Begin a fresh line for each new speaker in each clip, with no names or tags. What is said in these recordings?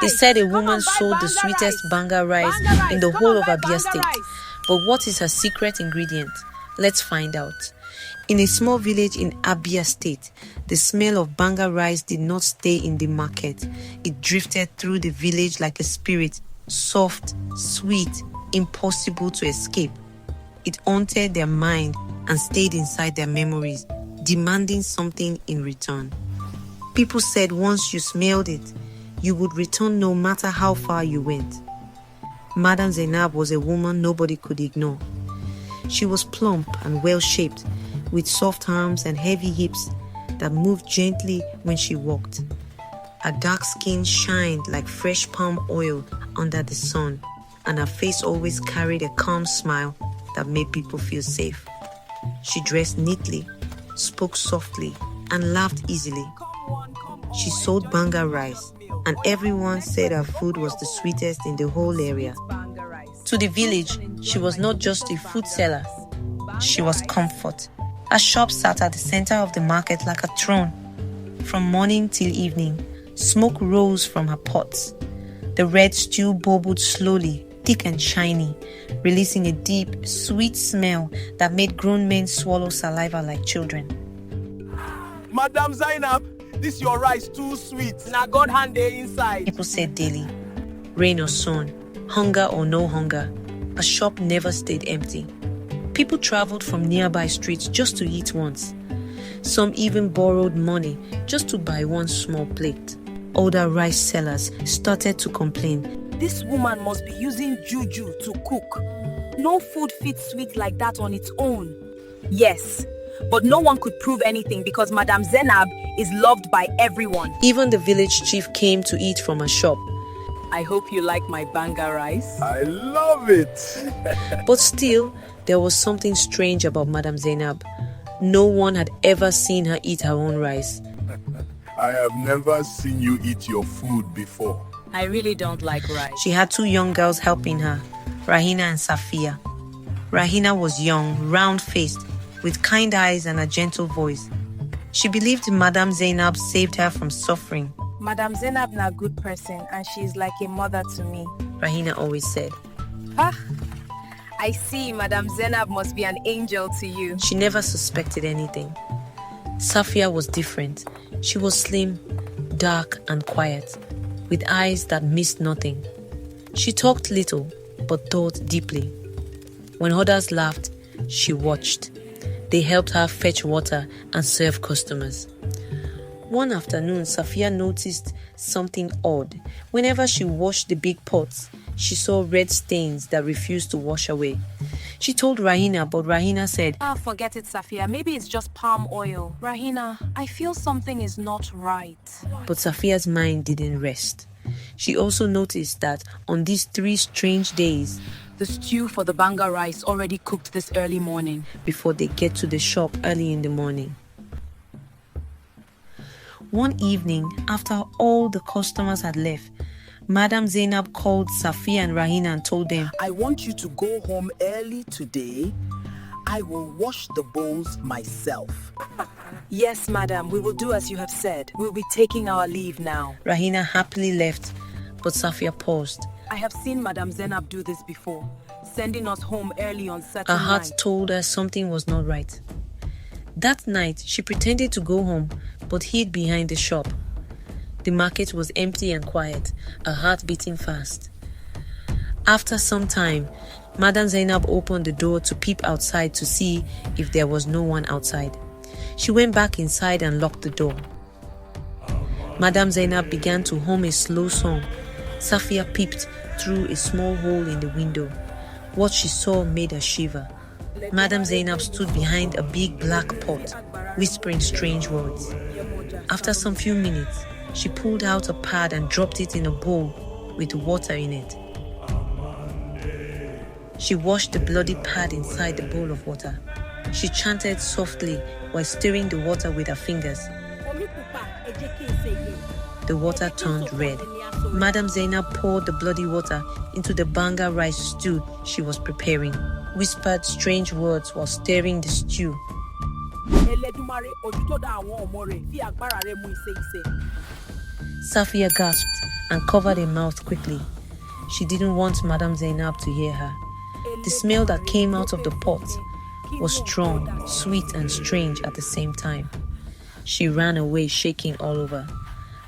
They said a woman sold the sweetest Banga rice in the whole of Abia state. But what is her secret ingredient? Let's find out. In a small village in Abia state, the smell of Banga rice did not stay in the market. It drifted through the village like a spirit, soft, sweet, impossible to escape. It haunted their mind and stayed inside their memories, demanding something in return. People said once you smelled it, you would return no matter how far you went. Madam Zaynab was a woman nobody could ignore. She was plump and well-shaped, with soft arms and heavy hips that moved gently when she walked. Her dark skin shined like fresh palm oil under the sun, and her face always carried a calm smile that made people feel safe. She dressed neatly, spoke softly, and laughed easily. She sold Banga rice, and everyone said her food was the sweetest in the whole area. To the village, she was not just a food seller, she was comfort. Her shop sat at the center of the market like a throne. From morning till evening, smoke rose from her pots. The red stew bubbled slowly, thick and shiny, releasing a deep, sweet smell that made grown men swallow saliva like children.
Madam Zaynab, this your rice too sweet. Now God hand there inside.
People said daily, rain or sun, hunger or no hunger, her shop never stayed empty. People traveled from nearby streets just to eat once. Some even borrowed money just to buy one small plate. Older rice sellers started to complain.
This woman must be using juju to cook. No food fits sweet like that on its own. Yes, but no one could prove anything because Madam Zaynab is loved by everyone.
Even the village chief came to eat from her shop.
I hope you like my Banga rice.
I love it.
But still, there was something strange about Madam Zaynab. No one had ever seen her eat her own rice.
I have never seen you eat your food before.
I really don't like rice.
She had two young girls helping her, Rahina and Safia. Rahina was young, round-faced, with kind eyes and a gentle voice. She believed Madam Zaynab saved her from suffering.
Madam Zaynab is a good person and she is like a mother to me.
Rahina always said.
I see, Madam Zaynab must be an angel to you.
She never suspected anything. Safia was different. She was slim, dark and quiet, with eyes that missed nothing. She talked little, but thought deeply. When others laughed, she watched. They helped her fetch water and serve customers. One afternoon, Safia noticed something odd. Whenever she washed the big pots, she saw red stains that refused to wash away. She told Rahina, but Rahina said,
Forget it, Safia. Maybe it's just palm oil. Rahina, I feel something is not right.
But Safia's mind didn't rest. She also noticed that on these 3 strange days,
the stew for the Banga rice already cooked this early morning.
Before they get to the shop early in the morning. One evening, after all the customers had left, Madam Zaynab called Safia and Rahina and told them,
I want you to go home early today. I will wash the bowls myself.
Yes, madam, we will do as you have said. We'll be taking our leave now.
Rahina happily left, but Safia paused.
I have seen Madam Zaynab do this before, sending us home early on certain
Her heart
nights.
told her something was not right. That night, she pretended to go home, but hid behind the shop. The market was empty and quiet, her heart beating fast. After some time, Madam Zaynab opened the door to peep outside to see if there was no one outside. She went back inside and locked the door. Madam Zaynab began to hum a slow song. Safia peeped through a small hole in the window. What she saw made her shiver. Madam Zaynab stood behind a big black pot, whispering strange words. After some few minutes, she pulled out a pad and dropped it in a bowl with water in it. She washed the bloody pad inside the bowl of water. She chanted softly while stirring the water with her fingers. The water turned red. Madam Zaynab poured the bloody water into the Banga rice stew she was preparing, whispered strange words while stirring the stew. Safia gasped. and covered her mouth quickly. She didn't want Madam Zaynab to hear her. The smell that came out of the pot was strong, sweet, and strange at the same time. She ran away, shaking all over.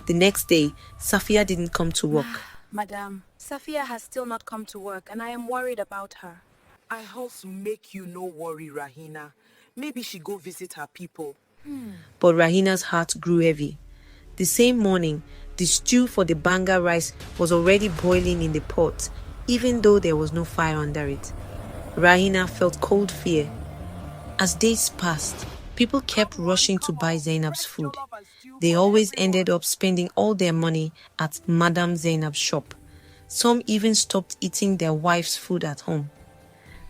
The next day, Safia didn't come to work.
Madam, Safia has still not come to work and I am worried about her.
I also make you no worry, Rahina. Maybe she go visit her people.
But Rahina's heart grew heavy. The same morning, the stew for the Banga rice was already boiling in the pot, even though there was no fire under it. Rahina felt cold fear. As days passed, people kept rushing to buy Zaynab's food. They always ended up spending all their money at Madam Zaynab's shop. Some even stopped eating their wife's food at home.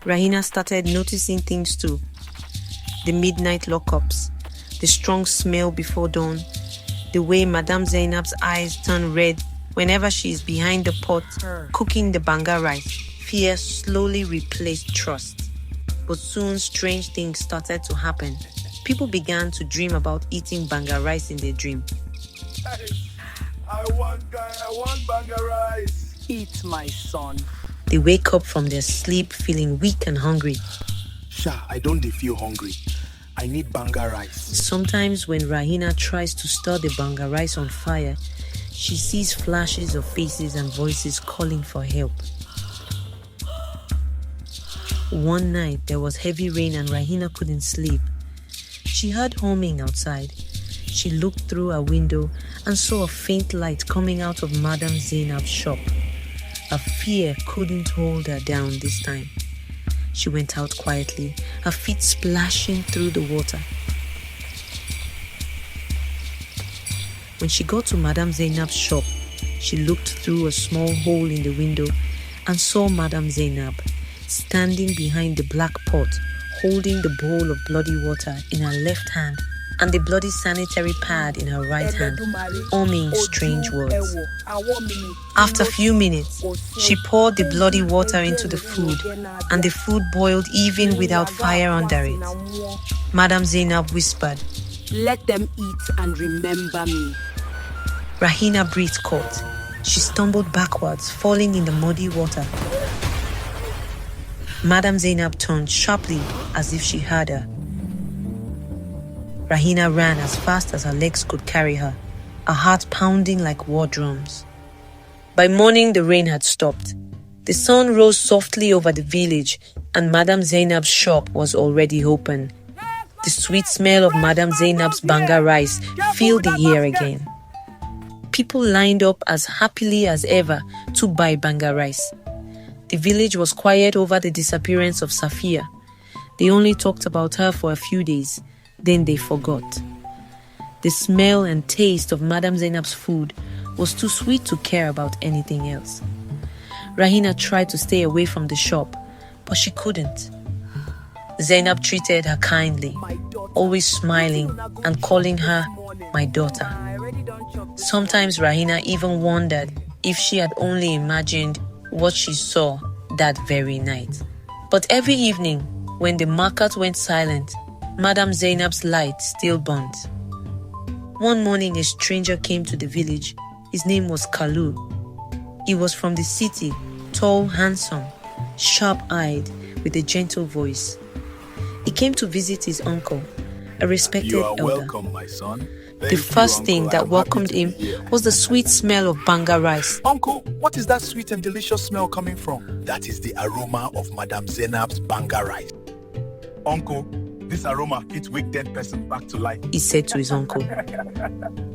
Rahina started noticing things too. The midnight lockups, the strong smell before dawn, the way Madam Zaynab's eyes turn red whenever she is behind the pot cooking the Banga rice. Fear slowly replaced trust. But soon strange things started to happen. People began to dream about eating Banga rice in their dream.
I want Banga rice.
Eat, my son.
They wake up from their sleep feeling weak and hungry.
Sha, I don't feel hungry. I need Banga rice.
Sometimes when Rahina tries to stir the Banga rice on fire, she sees flashes of faces and voices calling for help. One night, there was heavy rain and Rahina couldn't sleep. She heard humming outside. She looked through a window and saw a faint light coming out of Madam Zaynab's shop. Her fear couldn't hold her down this time. She went out quietly, her feet splashing through the water. When she got to Madam Zaynab's shop, she looked through a small hole in the window and saw Madam Zaynab standing behind the black pot, holding the bowl of bloody water in her left hand and the bloody sanitary pad in her right hand, humming strange words. After a few minutes, she poured the bloody water into the food, and the food boiled even without fire under it. Madam Zaynab whispered,
Let them eat and remember me.
Rahina breathed caught. She stumbled backwards, falling in the muddy water. Madam Zaynab turned sharply as if she heard her. Rahina ran as fast as her legs could carry her, her heart pounding like war drums. By morning, the rain had stopped. The sun rose softly over the village, and Madam Zaynab's shop was already open. The sweet smell of Madam Zaynab's Banga rice filled the air again. People lined up as happily as ever to buy Banga rice. The village was quiet over the disappearance of Safia. They only talked about her for a few days, then they forgot. The smell and taste of Madam Zaynab's food was too sweet to care about anything else. Rahina tried to stay away from the shop, but she couldn't. Zaynab treated her kindly, always smiling and calling her my daughter. Sometimes Rahina even wondered if she had only imagined what she saw that very night. But every evening, when the market went silent, Madam Zaynab's light still burned. One morning, a stranger came to the village. His name was Kalu. He was from the city, tall, handsome, sharp-eyed, with a gentle voice. He came to visit his uncle, a respected
You are
elder.
welcome, my son.
The first thing that welcomed him was the sweet smell of Banga rice.
Uncle, what is that sweet and delicious smell coming from? That is the aroma of Madam Zaynab's Banga rice. Uncle, this aroma fits wake dead person back to life.
He said to his uncle.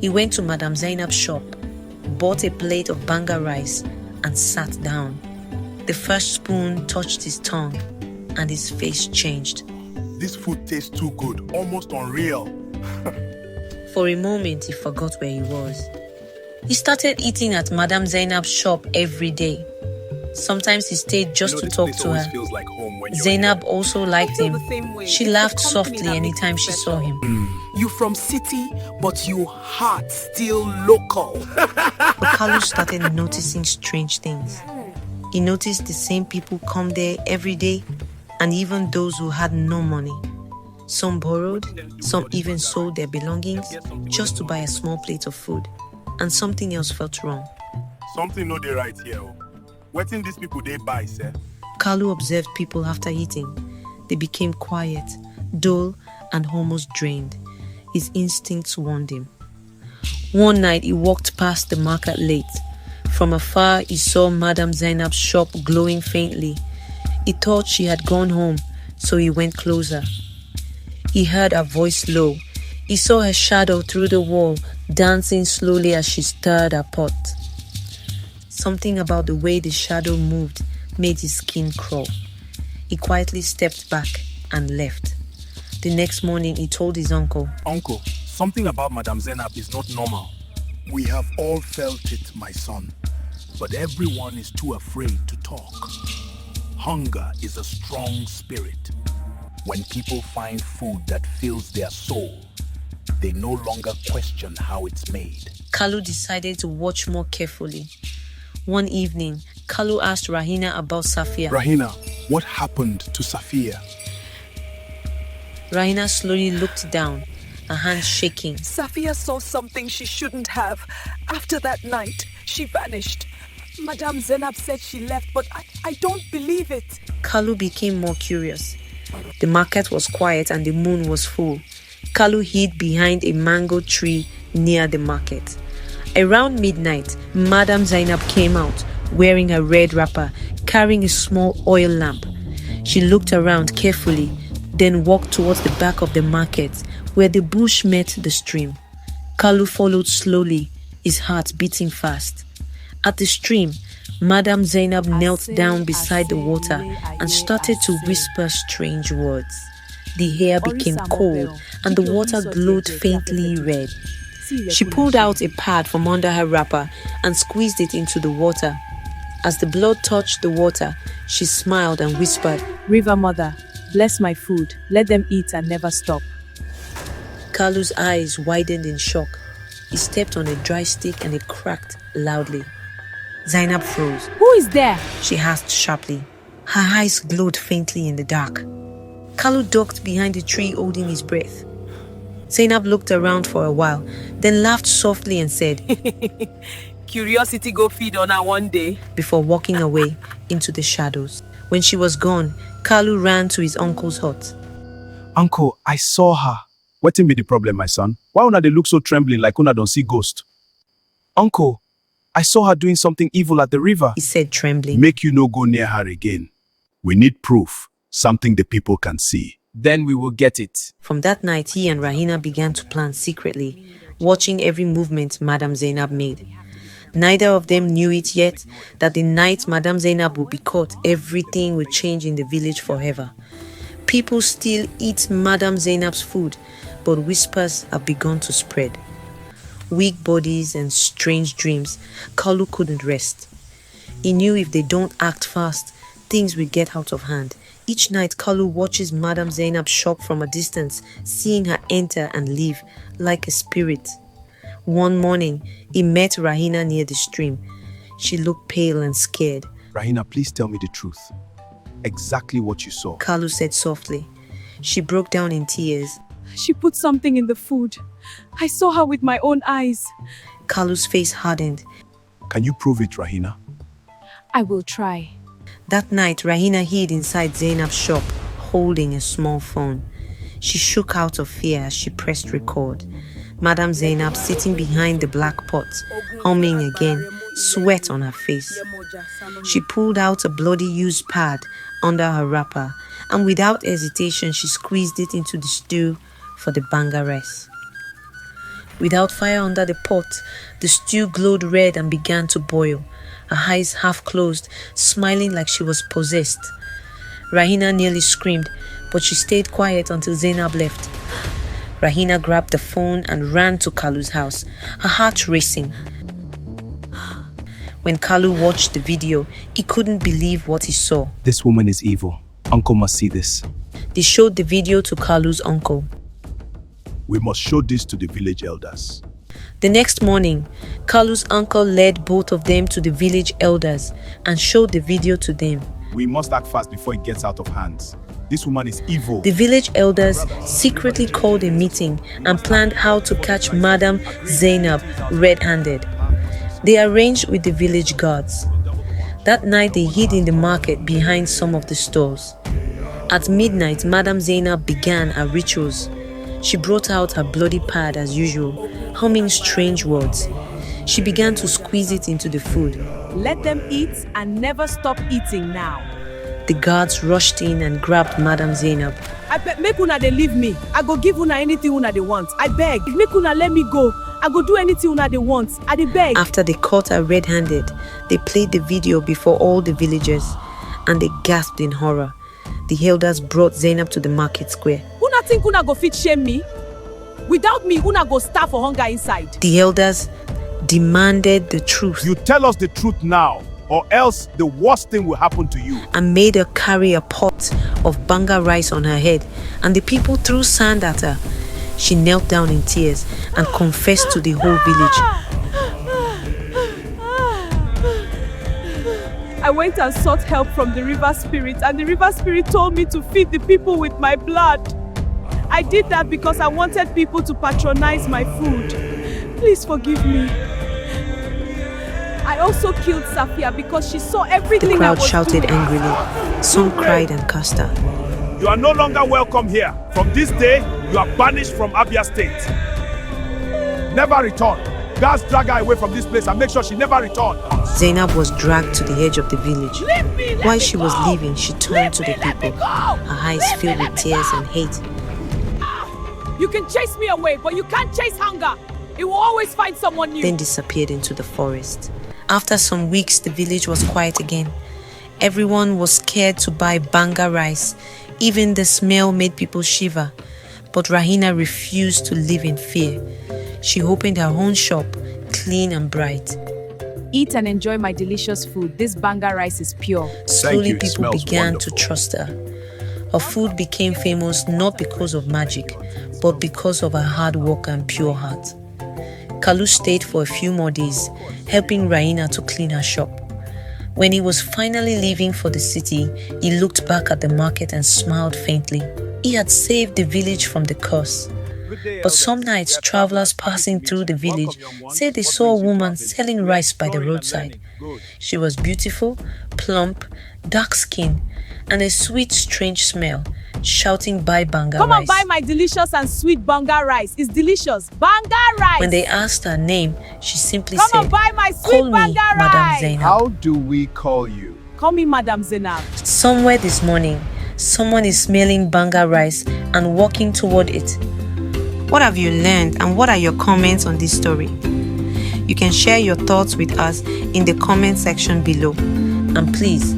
He went to Madam Zaynab's shop, bought a plate of Banga rice, and sat down. The first spoon touched his tongue, and his face changed.
This food tastes too good, almost unreal.
For a moment, he forgot where he was. He started eating at Madam Zaynab's shop every day. Sometimes he stayed just to
this
talk
place
to
always
her.
feels like home when you're
Zaynab also liked him.
the same way.
She
It's
laughed
the company
softly
that
anytime
makes
she
it
saw
special.
him.
You from city, but you heart still local.
But Kalu started noticing strange things. He noticed the same people come there every day, and even those who had no money. Some borrowed, some even sold their belongings just to buy a small plate of food, and something else felt wrong.
Something no dey right here. Wetin these people they buy, sir?
Kalu observed people after eating. They became quiet, dull, and almost drained. His instincts warned him. One night, he walked past the market late. From afar, he saw Madam Zaynab's shop glowing faintly. He thought she had gone home, so he went closer. He heard her voice low. He saw her shadow through the wall, dancing slowly as she stirred her pot. Something about the way the shadow moved made his skin crawl. He quietly stepped back and left. The next morning, he told his uncle,
Uncle, something about Madam Zaynab is not normal.
We have all felt it, my son. But everyone is too afraid to talk. Hunger is a strong spirit. When people find food that fills their soul, they no longer question how it's made.
Kalu decided to watch more carefully. One evening, Kalu asked Rahina about Safia.
Rahina, what happened to Safia?
Rahina slowly looked down, her hands shaking.
Safia saw something she shouldn't have. After that night, she vanished. Madame Zaynab said she left, but I don't believe it.
Kalu became more curious. The market was quiet and the moon was full. Kalu hid behind a mango tree near the market. Around midnight, Madam Zaynab came out, wearing a red wrapper, carrying a small oil lamp. She looked around carefully, then walked towards the back of the market, where the bush met the stream. Kalu followed slowly, his heart beating fast. At the stream, Madam Zaynab knelt down beside the water and started to whisper strange words. The air became cold and the water glowed faintly red. She pulled out a pad from under her wrapper and squeezed it into the water. As the blood touched the water, she smiled and whispered,
"River Mother, bless my food. Let them eat and never stop."
Kalu's eyes widened in shock. He stepped on a dry stick and it cracked loudly. Zaynab froze.
"Who is there?"
she asked sharply. Her eyes glowed faintly in the dark. Kalu ducked behind the tree holding his breath. Zaynab looked around for a while, then laughed softly and said,
Curiosity go feed on her one day.
before walking away into the shadows. When she was gone, Kalu ran to his uncle's hut.
Uncle, I saw her. Wetin be the problem, my son? Why una dey look so trembling like una don't see ghost? Uncle, I saw her doing something evil at the river.
He said, trembling.
Make you no go near her again. We need proof, something the people can see.
Then we will get it.
From that night, he and Rahina began to plan secretly, watching every movement Madam Zaynab made. Neither of them knew it yet that the night Madam Zaynab would be caught, everything would change in the village forever. People still eat Madam Zaynab's food, but whispers have begun to spread. Weak bodies and strange dreams, Kalu couldn't rest. He knew if they don't act fast, things will get out of hand. Each night, Kalu watches Madam Zaynab shop from a distance, seeing her enter and leave like a spirit. One morning, he met Rahina near the stream. She looked pale and scared.
Rahina, please tell me the truth. Exactly what you saw.
Kalu said softly. She broke down in tears.
"She put something in the food. I saw her with my own eyes."
Kalu's face hardened.
Can you prove it, Rahina?
"I will try."
That night, Rahina hid inside Zaynab's shop, holding a small phone. She shook out of fear as she pressed record. Madam Zaynab sitting behind the black pot, humming again, sweat on her face. She pulled out a bloody used pad under her wrapper, and without hesitation, she squeezed it into the stew for the Banga rice. Without fire under the pot, the stew glowed red and began to boil, her eyes half closed, smiling like she was possessed. Rahina nearly screamed, but she stayed quiet until Zaynab left. Rahina grabbed the phone and ran to Kalu's house, her heart racing. When Kalu watched the video, he couldn't believe what he saw.
This woman is evil. Uncle must see this.
They showed the video to Kalu's uncle.
We must show this to the village elders.
The next morning, Kalu's uncle led both of them to the village elders and showed the video to them.
We must act fast before it gets out of hands. This woman is evil.
The village elders secretly called a meeting and planned how to catch Madam Zaynab red-handed. They arranged with the village guards. That night they hid in the market behind some of the stores. At midnight, Madam Zaynab began her rituals. She brought out her bloody pad as usual, humming strange words. She began to squeeze it into the food.
Let them eat and never stop eating now.
The guards rushed in and grabbed Madam Zaynab.
I beg, make una they leave me. I go give una anything una they want. I beg, make una let me go. I go do anything una they want. I dey beg.
After they caught her red-handed, they played the video before all the villagers, and they gasped in horror. The elders brought Zaynab to the market square.
Una think una go fit shame me? Without me, una go starve for hunger inside.
The elders demanded the truth.
You tell us the truth now, or else the worst thing will happen to you.
And made her carry a pot of Banga rice on her head, and the people threw sand at her. She knelt down in tears and confessed to the whole village.
I went and sought help from the river spirit, and the river spirit told me to feed the people with my blood. I did that because I wanted people to patronize my food. Please forgive me. I also killed Safia because she saw everything
The
I
crowd
was
shouted
doing.
angrily. Some cried and cursed her.
You are no longer welcome here. From this day, you are banished from Abia State. Never return. Guards drag her away from this place and make sure she never returns.
Zaynab was dragged to the edge of the village. While she was leaving, she turned to the people, her eyes filled with tears and hate.
You can chase me away, but you can't chase hunger. It will always find someone new.
Then disappeared into the forest. After some weeks, the village was quiet again. Everyone was scared to buy Banga rice. Even the smell made people shiver. But Rahina refused to live in fear. She opened her own shop, clean and bright.
Eat and enjoy my delicious food. This Banga rice is pure.
Slowly
you, it
people
smells
began
wonderful.
to trust her. Her food became famous not because of magic, but because of her hard work and pure heart. Kalu stayed for a few more days, helping Rahina to clean her shop. When he was finally leaving for the city, he looked back at the market and smiled faintly. He had saved the village from the curse. But some nights, travelers passing through the village said they saw a woman selling rice by the roadside. She was beautiful, plump, dark-skinned, and a sweet, strange smell, shouting, "Buy Banga
Come
rice."
and buy my delicious and sweet Banga rice. It's delicious. Banga rice.
When they asked her name, she simply
Come
said,
and buy my sweet
"Call me
Banga
Madam
rice."
Zaynab."
How do we call you?
Call me Madam Zaynab.
Somewhere this morning, someone is smelling Banga rice and walking toward it. What have you learned, and what are your comments on this story? You can share your thoughts with us in the comment section below. And please,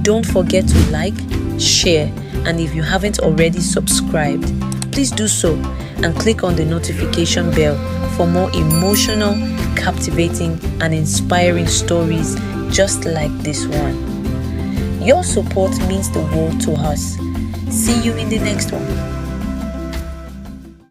don't forget to like, share, and if you haven't already subscribed, please do so and click on the notification bell for more emotional, captivating, and inspiring stories just like this one. Your support means the world to us. See you in the next one.